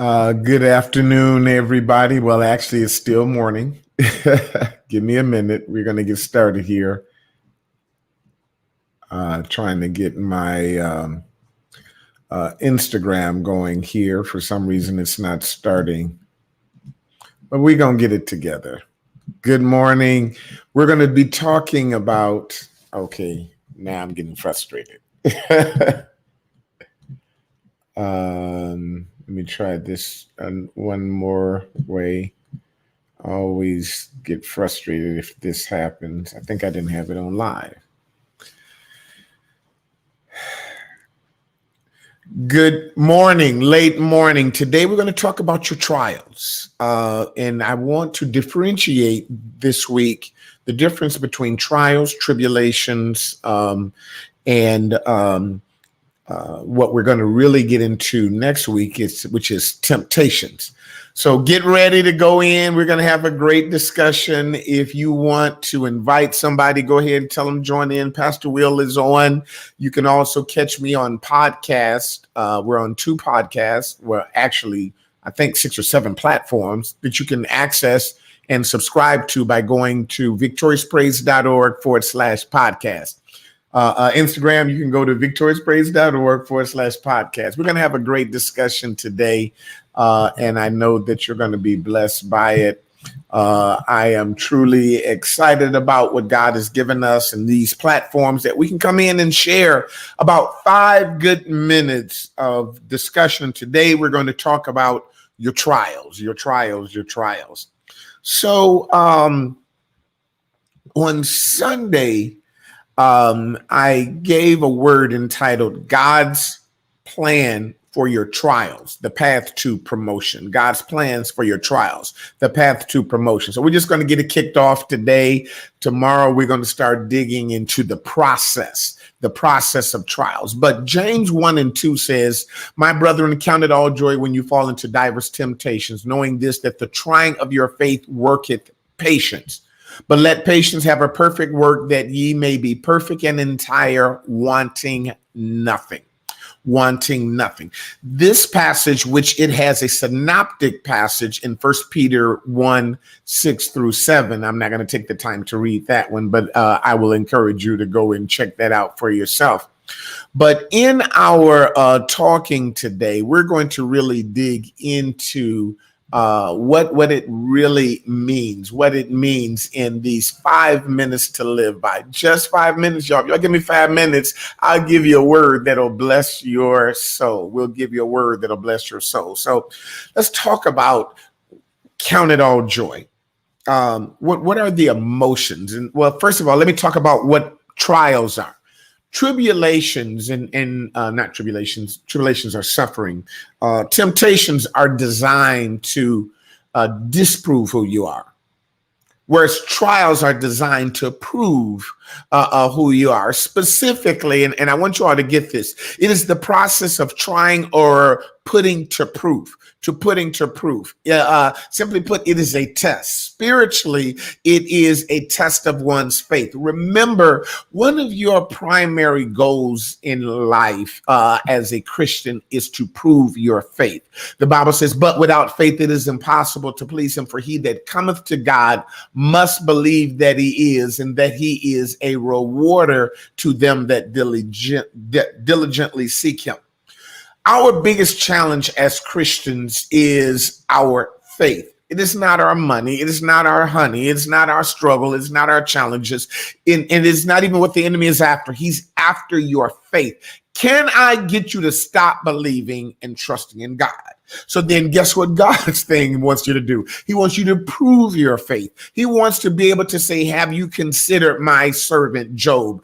Good afternoon, everybody. Well, actually, it's still morning. Give me a minute. We're going to get started here. Trying to get my Instagram going here. For some reason, it's not starting. But we're going to get it together. Good morning. We're going to be talking about, okay, now I'm getting frustrated. Let me try this one more way. I always get frustrated if this happens. I think I didn't have it on live. Good morning, late morning. Today we're going to talk about your trials. And I want to differentiate this week the difference between trials, tribulations, and what we're going to really get into next week which is temptations. So get ready to go in. We're going to have a great discussion. If you want to invite somebody, go ahead and tell them join in. Pastor Will is on. You can also catch me on podcast. We're on 2 podcasts. Well, actually, I think 6 or 7 platforms that you can access and subscribe to by going to victoriouspraise.org/podcast. Instagram, you can go to victoriouspraise.org/podcast. We're going to have a great discussion today, and I know that you're going to be blessed by it. I am truly excited about what God has given us and these platforms that we can come in and share about 5 good minutes of discussion. Today, we're going to talk about your trials. So on Sunday, I gave a word entitled God's Plan for Your Trials, the Path to Promotion. God's plans for your trials, the path to promotion. So we're just going to get it kicked off today. Tomorrow, we're going to start digging into the process of trials. But James 1:2 says, "My brethren, count it all joy when you fall into diverse temptations, knowing this, that the trying of your faith worketh patience. But let patience have a perfect work, that ye may be perfect and entire, wanting nothing." This passage, which it has a synoptic passage in 1 Peter 1:6-7. I'm not going to take the time to read that one, but I will encourage you to go and check that out for yourself. But in our talking today, we're going to really dig into what it really means, what it means in these 5 minutes to live by. Just 5 minutes, y'all. If y'all give me 5 minutes, I'll give you a word that'll bless your soul. We'll give you a word that'll bless your soul. So let's talk about count it all joy. What are the emotions? And well, first of all, let me talk about what trials are. Tribulations tribulations are suffering. Temptations are designed to disprove who you are, whereas trials are designed to prove who you are. Specifically, and I want you all to get this, it is the process of trying or putting to proof. Simply put, it is a test. Spiritually, it is a test of one's faith. Remember, one of your primary goals in life as a Christian is to prove your faith. The Bible says, "But without faith, it is impossible to please him. For he that cometh to God must believe that he is, and that he is a rewarder to them that diligently seek him." Our biggest challenge as Christians is our faith. It is not our money. It is not our honey. It's not our struggle. It's not our challenges. And it's not even what the enemy is after. He's after your faith. Can I get you to stop believing and trusting in God? So then guess what God's thing wants you to do? He wants you to prove your faith. He wants to be able to say, have you considered my servant Job?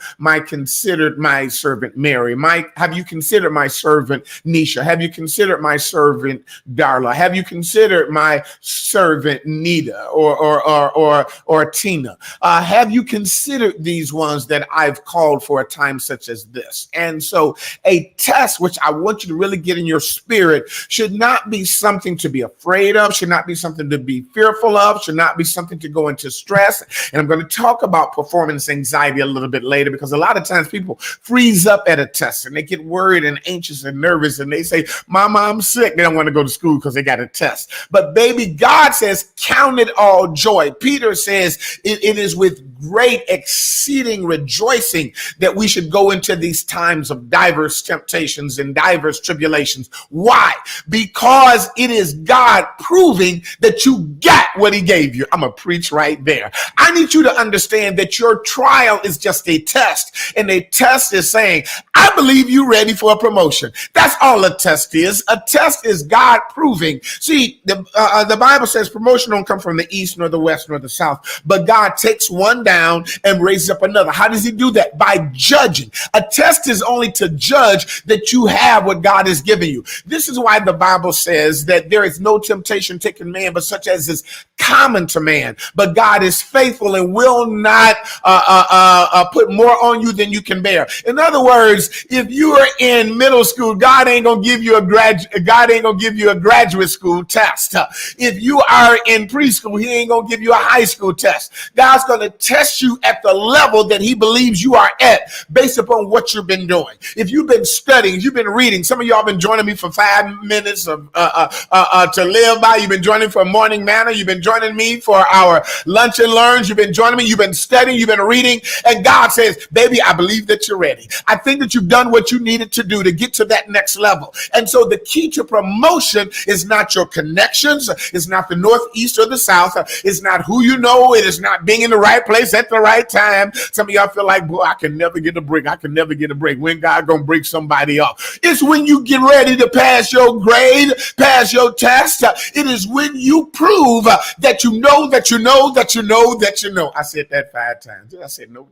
Considered my servant Mary? Have you considered my servant Nisha? Have you considered my servant Darla? Have you considered my servant Nita or Tina? Have you considered these ones that I've called for a time such as this? And so a test, which I want you to really get in your spirit, should not not be something to be afraid of, should not be something to be fearful of, should not be something to go into stress. And I'm going to talk about performance anxiety a little bit later, because a lot of times people freeze up at a test and they get worried and anxious and nervous and they say, Mama, I'm sick. They don't want to go to school because they got a test. But baby, God says, count it all joy. Peter says it is with great exceeding rejoicing that we should go into these times of diverse temptations and diverse tribulations. Why? Because it is God proving that you got what he gave you. I'm going to preach right there. I need you to understand that your trial is just a test, and a test is saying, I believe you're ready for a promotion. That's all a test is. A test is God proving. See, the Bible says promotion don't come from the east, nor the west, nor the south, but God takes one down and raises up another. How does he do that? By judging. A test is only to judge that you have what God has given you. This is why the Bible says that there is no temptation taken man, but such as is common to man. But God is faithful and will not put more on you than you can bear. In other words, if you are in middle school, God ain't gonna give you a graduate school test. If you are in preschool, he ain't gonna give you a high school test. God's gonna test you at the level that he believes you are at, based upon what you've been doing. If you've been studying, if you've been reading, some of y'all been joining me for 5 minutes of to live by. You've been joining for morning manna. You've been joining me for our lunch and learns. You've been joining me. You've been studying. You've been reading. And God says, baby, I believe that you're ready. I think that you've done what you needed to do to get to that next level. And so the key to promotion is not your connections. It's not the north, east, or the south. It's not who you know. It is not being in the right place at the right time. Some of y'all feel like, boy, I can never get a break. I can never get a break. When God gonna break somebody off? It's when you get ready to pass your grade, pass your test. It is when you prove that you know that you know that you know that you know. I said that 5 times. I said no.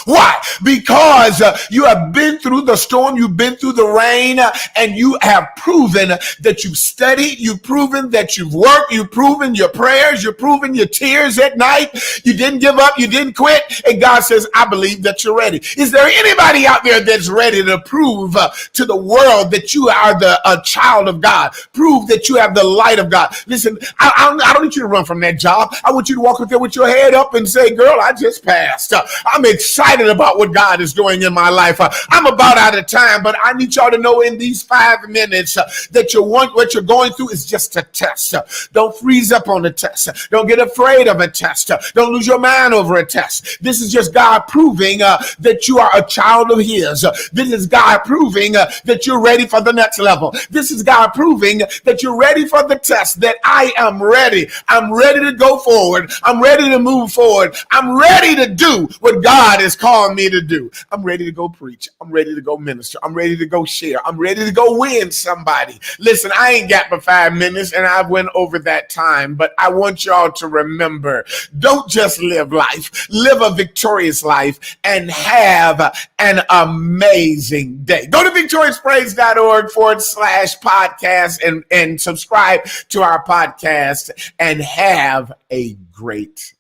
Why? Because you have been through the storm, you've been through the rain, and you have proven that you've studied, you've proven that you've worked, you've proven your prayers, you've proven your tears at night. You didn't give up, you didn't quit, and God says, I believe that you're ready. Is there anybody out there that's ready to prove to the world that you are a child of God? Prove that you have the light of God. Listen, I don't need you to run from that job. I want you to walk up there with your head up and say, girl, I just passed. I'm excited about what God is doing in my life. I'm about out of time, but I need y'all to know in these 5 minutes that what you're going through is just a test. Don't freeze up on the test. Don't get afraid of a test. Don't lose your mind over a test. This is just God proving that you are a child of his. This is God proving that you're ready for the next level. This is God proving that you're ready for the test, that I am ready. I'm ready to go forward. I'm ready to move forward. I'm ready to do what God has called me to do. I'm ready to go preach. I'm ready to go minister. I'm ready to go share. I'm ready to go win somebody. Listen, I ain't got but 5 minutes and I went over that time, but I want y'all to remember, don't just live life, live a victorious life and have an amazing day. Go to victoriouspraise.org/podcast and subscribe to our podcast and have a great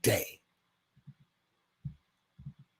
day.